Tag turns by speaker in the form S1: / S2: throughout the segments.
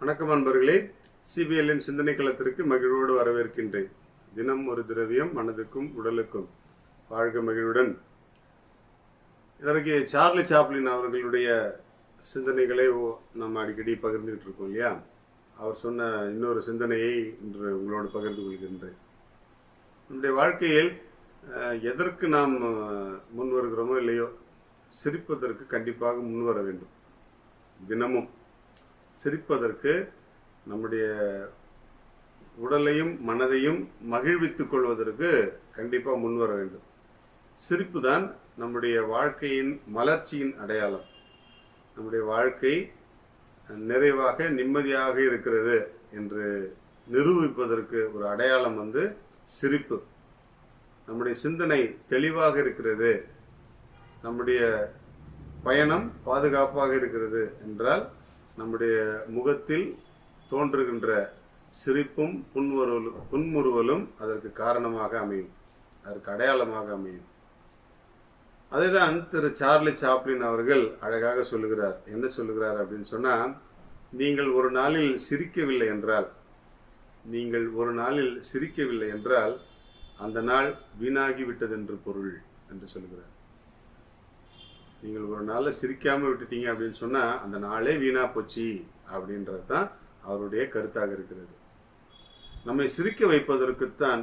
S1: வணக்கம் அன்பர்களே, சிபிஎல்லின் சிந்தனை களத்திற்கு மகிழ்வோடு வரவேற்கின்றேன். தினம் ஒரு திரவியம் மனதுக்கும் உடலுக்கும். வாழ்க மகிழ்வுடன். இன்றைக்கு சார்லி சாப்ளின் அவர்களுடைய சிந்தனைகளை நம்ம அடிக்கடி பகிர்ந்துகிட்டு இருக்கோம் இல்லையா? அவர் சொன்ன இன்னொரு சிந்தனையை இன்று உங்களோடு பகிர்ந்து கொள்கின்றேன். நம்முடைய வாழ்க்கையில் எதற்கு நாம் முன் வருகிறோமோ இல்லையோ, சிரிப்பதற்கு கண்டிப்பாக முன்வர வேண்டும். தினமும் சிரிப்பதற்கு, நம்முடைய உடலையும் மனதையும் மகிழ்வித்துக் கொள்வதற்கு கண்டிப்பாக முன்வர வேண்டும். சிரிப்பு தான் நம்முடைய வாழ்க்கையின் மலர்ச்சியின் அடையாளம். நம்முடைய வாழ்க்கை நிறைவாக நிம்மதியாக இருக்கிறது என்று நிரூபிப்பதற்கு ஒரு அடையாளம் சிரிப்பு. நம்முடைய சிந்தனை தெளிவாக இருக்கிறது, நம்முடைய பயணம் பாதுகாப்பாக இருக்கிறது என்றால் நம்முடைய முகத்தில் தோன்றுகின்ற சிரிப்பும் புன்முறுவலும் அதற்கு காரணமாக அமையும், அதற்கு அடையாளமாக அமையும். அதைதான் திரு சார்லி சாப்ளின் அவர்கள் அழகாக சொல்லுகிறார். என்ன சொல்லுகிறார் அப்படின்னு சொன்னா, நீங்கள் ஒரு நாளில் சிரிக்கவில்லை என்றால் அந்த நாள் வீணாகிவிட்டது என்று பொருள் என்று சொல்லுகிறார். நீங்கள் ஒரு நாளில் சிரிக்காம விட்டுட்டீங்க அப்படின்னு சொன்னா அந்த நாளே வீணா போச்சு அப்படின்றது தான் அவருடைய கருத்தாக இருக்கிறது. நம்மை சிரிக்க வைப்பதற்குத்தான்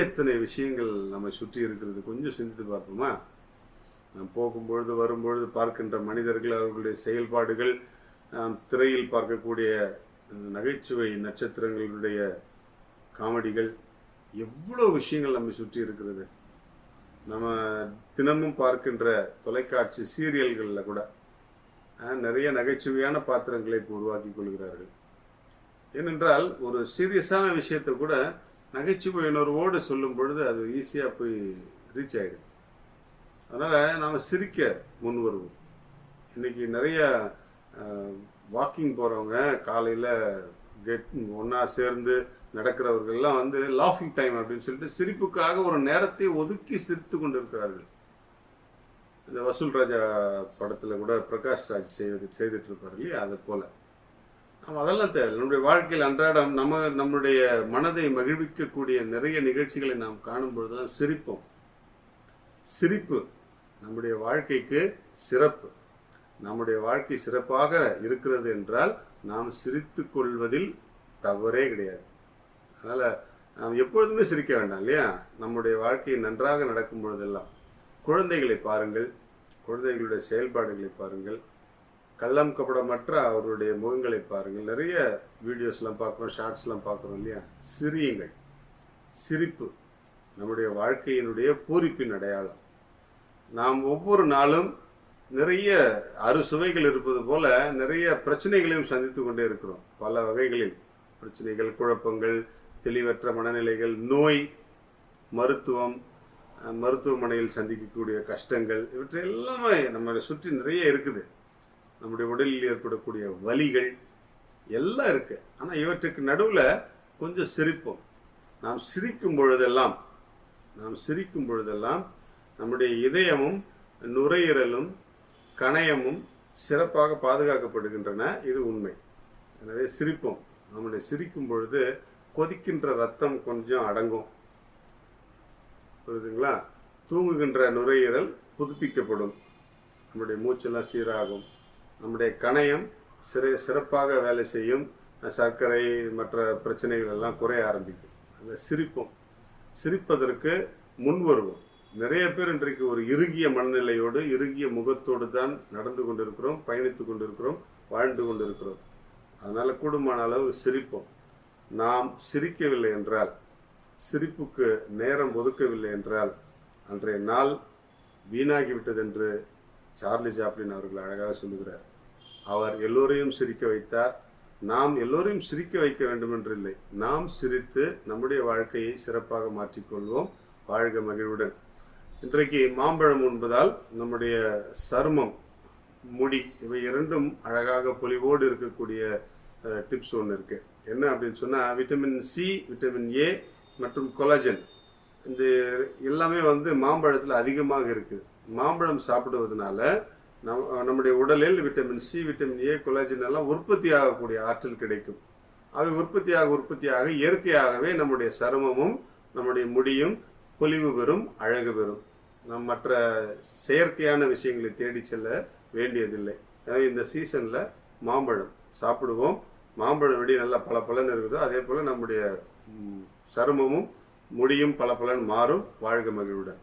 S1: எத்தனை விஷயங்கள் நம்மை சுற்றி இருக்கிறது. கொஞ்சம் சிந்தித்து பார்ப்போமா? நாம் போகும்பொழுது வரும்பொழுது பார்க்கின்ற மனிதர்கள், அவர்களுடைய செயல்பாடுகள், திரையில் பார்க்கக்கூடிய நகைச்சுவை நட்சத்திரங்களுடைய காமெடிகள், எவ்வளோ விஷயங்கள் நம்மை சுற்றி இருக்கிறது. நம்ம தினமும் பார்க்கின்ற தொலைக்காட்சி சீரியல்களில் கூட நிறைய நகைச்சுவையான பாத்திரங்களை உருவாக்கி கொள்கிறார்கள். ஏனென்றால் ஒரு சீரியஸான விஷயத்தை கூட நகைச்சுவை உணர்வோடு சொல்லும் பொழுது அது ஈஸியாக போய் ரீச் ஆகிடுது. அதனால் நாம் சிரிக்க முன் வருவோம். இன்றைக்கி நிறைய வாக்கிங் போகிறவங்க, காலையில் ஒன்றா சேர்ந்து நடக்கிறவர்கள்லாம் லாஃபிங் டைம் அப்படின்னு சொல்லிட்டு சிரிப்புக்காக ஒரு நேரத்தை ஒதுக்கி சிரித்து கொண்டு இருக்கிறார்கள். இந்த வசூல் ராஜா படத்தில் கூட பிரகாஷ் ராஜ் செய்துட்டு இருப்பார் இல்லையா? அதை போல நம்ம அதெல்லாம் தேவை. நம்முடைய வாழ்க்கையில் அன்றாடம் நம்முடைய மனதை மகிழ்விக்கக்கூடிய நிறைய நிகழ்ச்சிகளை நாம் காணும் பொழுதெல்லாம் சிரிப்போம். சிரிப்பு நம்முடைய வாழ்க்கைக்கு சிறப்பு. நம்முடைய வாழ்க்கை சிறப்பாக இருக்கிறது என்றால் நாம் சிரித்து கொள்வதில் தவறே கிடையாது. அதனால் நாம் எப்பொழுதுமே சிரிக்க வேண்டாம் இல்லையா? நம்முடைய வாழ்க்கை நன்றாக நடக்கும் பொழுதெல்லாம் குழந்தைகளை பாருங்கள், குழந்தைகளுடைய செயல்பாடுகளை பாருங்கள், கள்ளம் கபடமற்ற அவருடைய முகங்களை பாருங்கள். நிறைய வீடியோஸ்லாம் பார்க்குறோம், ஷார்ட்ஸ்லாம் பார்க்குறோம் இல்லையா? சிரியுங்கள். சிரிப்பு நம்முடைய வாழ்க்கையினுடைய பூரிப்பின் அடையாளம். நாம் ஒவ்வொரு நாளும் நிறைய அறுசுவைகள் இருப்பது போல நிறைய பிரச்சனைகளையும் சந்தித்து கொண்டே இருக்கிறோம். பல வகைகளில் பிரச்சனைகள், குழப்பங்கள், தெளிவற்ற மனநிலைகள், நோய், மருத்துவமனையில் சந்திக்கக்கூடிய கஷ்டங்கள், இவற்றை எல்லாமே நம்மளை சுற்றி நிறைய இருக்குது. நம்முடைய உடலில் ஏற்படக்கூடிய வலிகள் எல்லாம் இருக்கு. ஆனால் இவற்றுக்கு நடுவில் கொஞ்சம் சிரிப்போம். நாம் சிரிக்கும் பொழுதெல்லாம் நம்முடைய இதயமும் நுரையீரலும் கணையமும் சிறப்பாக பாதுகாக்கப்படுகின்றன. இது உண்மை. எனவே சிரிப்போம். நம்முடைய சிரிக்கும் பொழுது கொதிக்கின்ற ரத்தம் கொஞ்சம் அடங்கும், புரியுதுங்களா? தூங்குகின்ற நுரையீரல் புதுப்பிக்கப்படும், நம்முடைய மூச்செல்லாம் சீராகும், நம்முடைய கணையம் சிறப்பாக வேலை செய்யும், சர்க்கரை மற்ற பிரச்சனைகள் எல்லாம் குறைய ஆரம்பிக்கும். அந்த சிரிப்பதற்கு முன் வருவோம். நிறைய பேர் இன்றைக்கு ஒரு இறுகிய மனநிலையோடு, இறுகிய முகத்தோடு தான் நடந்து கொண்டிருக்கிறோம், பயணித்து கொண்டிருக்கிறோம், வாழ்ந்து கொண்டிருக்கிறோம். அதனால கூடுமான அளவு சிரிப்போம். நாம் சிரிக்கவில்லை என்றால், சிரிப்புக்கு நேரம் ஒதுக்கவில்லை என்றால் அன்றைய நாள் வீணாகிவிட்டது என்று சார்லி சாப்ளின் அவர்கள் அழகாக சொல்லுகிறார். அவர் எல்லோரையும் சிரிக்க வைத்தார். நாம் எல்லோரையும் சிரிக்க வைக்க வேண்டும் என்று இல்லை. நாம் சிரித்து நம்முடைய வாழ்க்கையை சிறப்பாக மாற்றிக்கொள்வோம். வாழ்க மகிழ்வுடன். இன்றைக்கு மாம்பழம் உண்பதால் நம்முடைய சருமம், முடி, இவை இரண்டும் அழகாக பொலிவோடு இருக்கக்கூடிய டிப்ஸ் ஒன்று இருக்கு. என்ன அப்படின்னு சொன்னால், விட்டமின் சி, விட்டமின் ஏ மற்றும் கொலாஜன், இந்த எல்லாமே மாம்பழத்தில் அதிகமாக இருக்குது. மாம்பழம் சாப்பிடுவதனால நம்முடைய உடலில் vitamin C, vitamin A, collagen எல்லாம் உற்பத்தி ஆகக்கூடிய ஆற்றல் கிடைக்கும். அவை உற்பத்தியாக இயற்கையாகவே நம்முடைய சருமமும் நம்முடைய முடியும் பொலிவு பெறும், அழகு பெறும். நம் மற்ற செயற்கையான விஷயங்களை தேடி செல்ல வேண்டியதில்லை. எனவே இந்த சீசன்ல மாம்பழம் சாப்பிடுவோம். மாம்பழம் எப்படி நல்லா பளபளன்னு இருக்குதோ அதே போல நம்முடைய சருமமும் முடியும் பளபளன்னு மாறும். வாழ்க மகிழ்வுடன்.